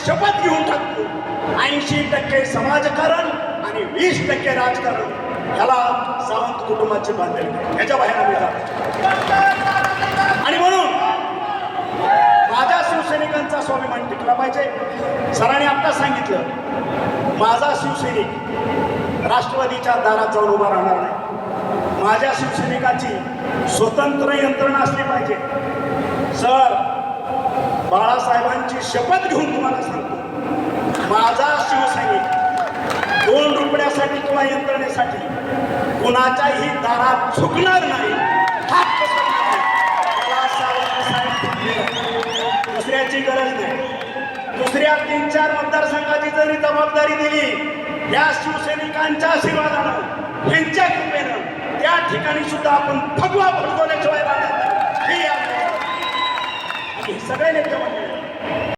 शपथ घेऊन टाकतो. 80% समाजकारण आणि 20% राजकारण याला सावंत कुटुंबाची बांधील याच्या बाहेर आम्ही जातो. आणि म्हणून माझ्या शिवसैनिकांचा स्वाभिमान टिकला पाहिजे. सरांनी आता सांगितलं माझा शिवसैनिक राष्ट्रवादीच्या दारात जाऊन उभा राहणार नाही. माझ्या शिवसैनिकाची स्वतंत्र यंत्रणा असली पाहिजे. सर, बाळासाहेबांची शपथ घेऊन तुम्हाला सांगतो, माझा शिवसैनिक 2 रुपयासाठी किंवा यंत्रणेसाठी कुणाच्याही दारात झुकणार नाही. दुसऱ्याची गरज नाही. दुसऱ्या 3-4 मतदारसंघाची जरी जबाबदारी दिली, या शिवसैनिकांच्या आशीर्वादानं, यांच्या कृपेनं त्या ठिकाणी सुद्धा आपण भगवा फडकवल्याशिवाय राहणार नाही. हे सगळे नेते